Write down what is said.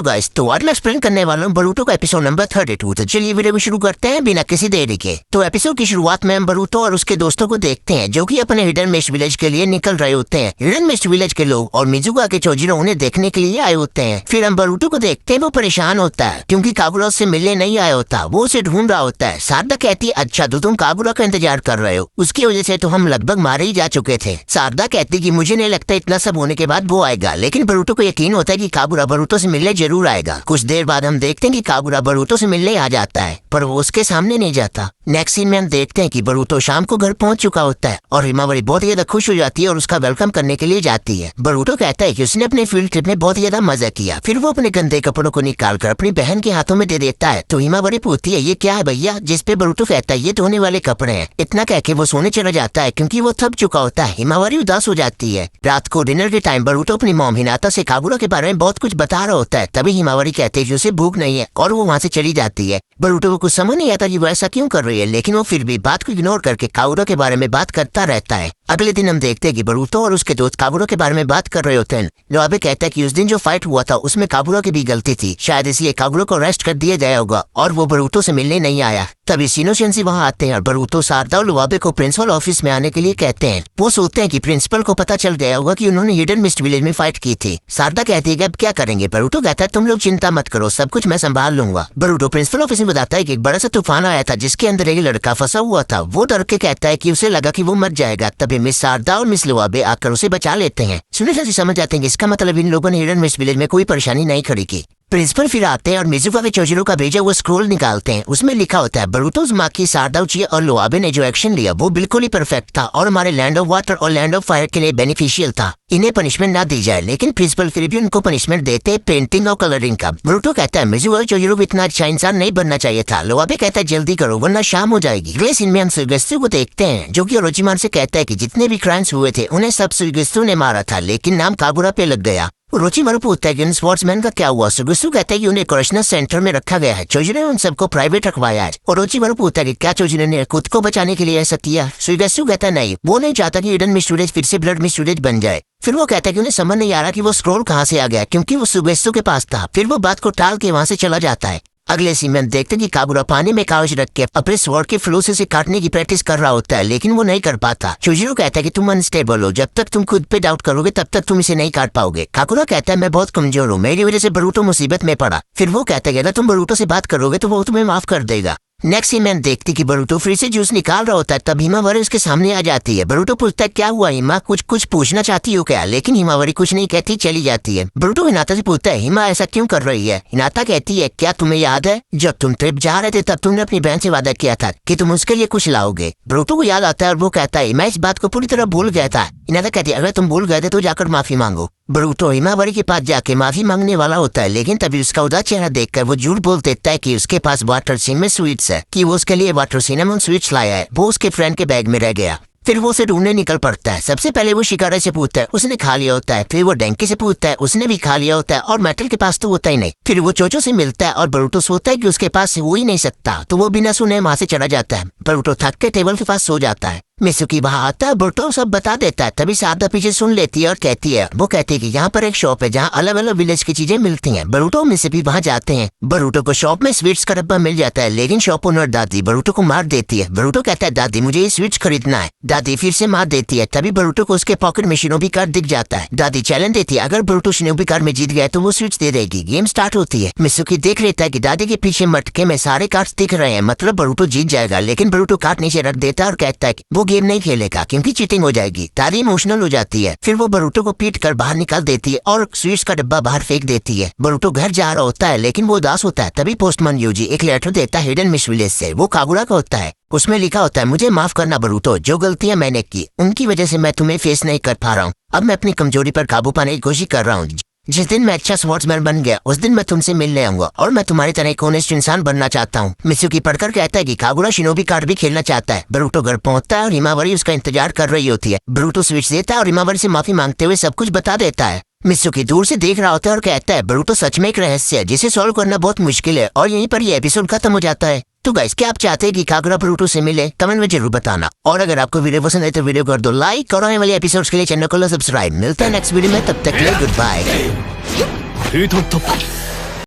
Guys, तो आज मैं एक्सप्लेन करने वाला हूँ बरूटो का एपिसोड नंबर 32। तो चलिए वीडियो को शुरू करते हैं बिना किसी देरी के। तो एपिसोड की शुरुआत में हम बरूटो और उसके दोस्तों को देखते हैं जो कि अपने हिडन मिस्ट विलेज के लिए निकल रहे होते हैं। हिडन मिस्ट विलेज के लोग और मिजुका के चोजिरो उन्हें देखने के लिए आए होते हैं। फिर हम बरूटो को देखते हैं, वो परेशान होता है क्योंकि काबुरा उससे मिलने नहीं आया होता, वो उसे ढूंढ रहा होता है। शारदा कहती है अच्छा तो तुम काबुरा का इंतजार कर रहे हो, उसकी वजह से तो हम लगभग मारे ही जा चुके थे। शारदा कहती कि मुझे नहीं लगता इतना सब होने के बाद वो आएगा, लेकिन बरूटो को यकीन होता है कि काबुरा बरूटो से मिलने जरूर आएगा। कुछ देर बाद हम देखते हैं कि काबुरा बरूटो से मिलने आ जाता है, पर वो उसके सामने नहीं जाता। नेक्स्ट सीन में हम देखते हैं कि बरूटो शाम को घर पहुंच चुका होता है और हिमावरी बहुत ही ज्यादा खुश हो जाती है और उसका वेलकम करने के लिए जाती है। बरूटो कहता है कि उसने अपने फील्ड ट्रिप में बहुत ही ज्यादा मजा किया। फिर वो अपने गंदे कपड़ों को निकालकर अपनी बहन के हाथों में दे देता है। तो हिमावरी पूछती है ये क्या है भैया, जिस पे बरूटो कहता है ये धोने वाले कपड़े हैं। इतना कह के वो सोने चला जाता है क्योंकि वो थक चुका होता है। हिमावरी उदास हो जाती है। रात को डिनर के टाइम बरूटो अपनी मॉम हिनाता से काबुरा के बारे में बहुत कुछ बता रहा होता है। तभी हिमावरी कहते हैं कि उसे भूख नहीं है और वो वहाँ से चली जाती है। बरूटो को कुछ समझ नहीं आता कि वो ऐसा क्यों कर रही है, लेकिन वो फिर भी बात को इग्नोर करके काबुरा के बारे में बात करता रहता है। अगले दिन हम देखते हैं कि बरूटो और उसके दोस्त काबुरा के बारे में बात कर रहे होते हैं। लोआबे कहता है कि उस दिन जो फाइट हुआ था उसमें काबुरा की भी गलती थी, शायद इसलिए काबुरा को अरेस्ट कर दिया गया होगा और वो बरूटो से मिलने नहीं आया। तभी शिनोशेंसी वहाँ आते हैं और बरूटो, शारदा और लोआबे को प्रिंसिपल ऑफिस में आने के लिए कहते हैं। वो सोचते हैं कि प्रिंसिपल को पता चल गया होगा कि उन्होंने हिडन मिस्ट विलेज में फाइट की थी। शारदा कहती है कि अब क्या करेंगे। बरूटो कहता है तुम लोग चिंता मत करो, सब कुछ मैं संभाल लूंगा। बरूटो प्रिंसिपल ऑफिस में बताता है कि एक बड़ा सा तूफान आया था जिसके अंदर एक लड़का फंसा हुआ था। वो डर के कहता है कि उसे लगा कि वो मर जाएगा। तभी मिस शारदा और मिस लोआबे आकर उसे बचा लेते हैं। शिनोशेंसी समझ जाते हैं कि इसका मतलब इन लोगों ने हिडन मिस्ट विलेज में कोई परेशानी नहीं खड़ी की। प्रिंसिपल फिर आते हैं और मिजुका के चोजिरो का भेजा वो स्क्रोल निकालते हैं। उसमें लिखा होता है बरूटोज माकी शारदा उचिया और लोआबे ने जो एक्शन लिया वो बिल्कुल ही परफेक्ट था और हमारे लैंड ऑफ वाटर और लैंड ऑफ फायर के लिए बेनिफिशियल था। इन्हें पनिशमेंट ना दी जाए, लेकिन प्रिंसिपल फिर भी उनको पनिशमेंट देते हैं पेंटिंग और कलरिंग का। बरूटो कहता है मिजुका और चोजिरो इतना अच्छा इंसान नहीं बनना चाहिए था। लोआबे कहता है जल्दी करो वरना शाम हो जाएगी। अगले सीन में हम सुगेत्सु को देखते हैं जो कि ओरोचिमारू से कहता है कि जितने भी क्राइम्स हुए थे उन्हें सब सुगेत्सु ने मारा था, लेकिन नाम काबुरा पे लग गया। ओरोचिमारू पूछता है कि उन स्पोर्ट्समैन का क्या हुआ। सुगेत्सु कहता है कि उन्हें करेक्शनल सेंटर में रखा गया है, चोजिरो ने उन सबको प्राइवेट रखवाया है। ओरोचिमारू पूछता है कि क्या चोजिरो ने खुद को बचाने के लिए ऐसा किया। सुगेत्सु कहता है नहीं, वो नहीं चाहता कि हिडन मिस्ट विलेज फिर से ब्लड मिस्ट विलेज बन जाए। फिर वो कहता है कि उन्हें समझ नहीं आ रहा कि वो स्क्रोल कहाँ से आ गया क्योंकि वो सुगेत्सु के पास था। फिर वो बात को टाल के वहाँ से चला जाता है। अगले सीन में देखते हैं कि काबुरा पानी में कागज रख के अपने स्वॉर्ड के फ्लो से काटने की प्रैक्टिस कर रहा होता है, लेकिन वो नहीं कर पाता। चोजिरो कहता है कि तुम अनस्टेबल हो, जब तक तुम खुद पे डाउट करोगे तब तक तुम इसे नहीं काट पाओगे। काकुरा कहता है मैं बहुत कमजोर हूँ, मेरी वजह से बरूटो मुसीबत में पड़ा। फिर वो कहता है अगर तुम बरूटो से बात करोगे तो वो तुम्हें माफ कर देगा। नेक्स्ट सीन में देखती कि बरूटो फ्रिज से जूस निकाल रहा होता है, तब हिमावरी उसके सामने आ जाती है। बरूटो पूछता है क्या हुआ हिमा, कुछ पूछना चाहती हो क्या, लेकिन हिमावरी कुछ नहीं कहती, चली जाती है। बरूटो हिनाता से पूछता है हिमा ऐसा क्यों कर रही है। हिनाता कहती है क्या तुम्हें याद है जब तुम ट्रिप जा रहे थे तब तुमने अपनी बहन से वादा किया था कि तुम उसके लिए कुछ लाओगे। बरूटो को याद आता है और वो कहता है मैं इस बात को पूरी तरह भूल गया था। हिनाता कहती है अगर तुम भूल गए थे तो जाकर माफी मांगो। बरूटो हिमावरी के पास जाके माफी मांगने वाला होता है, लेकिन तभी उसका उदास चेहरा देखकर वो झूठ बोल देता है कि उसके पास वाटर सीन में स्वीट्स है, कि वो उसके लिए वाटर सिनेमन स्वीट्स लाया है, वो उसके फ्रेंड के बैग में रह गया। फिर वो उसे ढूंढने निकल पड़ता है। सबसे पहले वो शिकारा से पूछता है, उसने खा लिया होता है। फिर वो डेंकी से पूछता है, उसने भी खा लिया होता है और मेटल के पास तो होता ही नहीं। फिर वो चोचो से मिलता है और बरूटो सोचता है कि उसके पास हो ही नहीं सकता, तो वो बिना सुने वहाँ से चला जाता है। बरूटो थक के टेबल के पास सो जाता है। मिसुकी वहाँ आता है, बरूटो सब बता देता है। तभी शारदा पीछे सुन लेती है और कहती है, वो कहती है कि यहाँ पर एक शॉप है जहाँ अलग अलग विलेज की चीजें मिलती हैं। बरूटो और मिसुकी वहाँ जाते हैं। बरूटो को शॉप में स्वीट्स का डब्बा मिल जाता है, लेकिन शॉप ओनर दादी बरूटो को मार देती है। बरूटो कहता है दादी मुझे ये स्वीट्स खरीदना है। दादी फिर से मार देती है। तभी बरूटो को उसके पॉकेट में शिनोबी कार्ड दिख जाता है। दादी चैलेंज देती है अगर बरूटो शिनोबी कार्ड में जीत गया तो वो स्वीट्स दे देगी। गेम स्टार्ट होती है। मिसुकी देख लेता है कि दादी के पीछे मटके में सारे कार्ड्स दिख रहे हैं, मतलब बरूटो जीत जाएगा, लेकिन बरूटो कार्ड नीचे रख देता है और कहता है कि वो गेम नहीं खेलेगा क्योंकि चीटिंग हो जाएगी। दादी इमोशनल हो जाती है। फिर वो बरूटो को पीट कर बाहर निकाल देती है और स्वीट्स का डब्बा बाहर फेंक देती है। बरूटो घर जा रहा होता है लेकिन वो उदास होता है। तभी पोस्टमैन यूजी एक लेटर देता है हिडन मिस्ट विलेज से, वो काबुरा का होता है। उसमें लिखा होता है मुझे माफ करना बरूटो, जो गलतियां मैंने की उनकी वजह से मैं तुम्हें फेस नहीं कर पा रहा हूँ। अब मैं अपनी कमजोरी पर काबू पाने की कोशिश कर रहा हूँ। जिस दिन मैं अच्छा स्पोर्ट्समैन बन गया उस दिन मैं तुमसे मिलने आऊंगा और मैं तुम्हारी तरह एक ऑनेस्ट इंसान बनना चाहता हूँ। मिसुकी पढ़कर कहता है कि काबुरा शिनोबी कार्ड भी खेलना चाहता है। बरूटो घर पहुंचता है और हिमावरी उसका इंतजार कर रही होती है। बरूटो स्विच देता है और हिमावरी से माफी मांगते हुए सब कुछ बता देता है। मिसुकी दूर से देख रहा होता है और कहता है बरूटो सच में एक रहस्य है जिसे सॉल्व करना बहुत मुश्किल है। और यहीं पर ये एपिसोड खत्म हो जाता है। तो गाइस क्या आप चाहते हैं कि काबुरा बरूटो से मिले, कमेंट में जरूर बताना। और अगर आपको वीडियो पसंद है तो वीडियो कर दो लाइक और आने वाले एपिसोड्स के लिए चैनल को सब्सक्राइब। मिलता है नेक्स्ट वीडियो में, तब तक के लिए गुड बाय।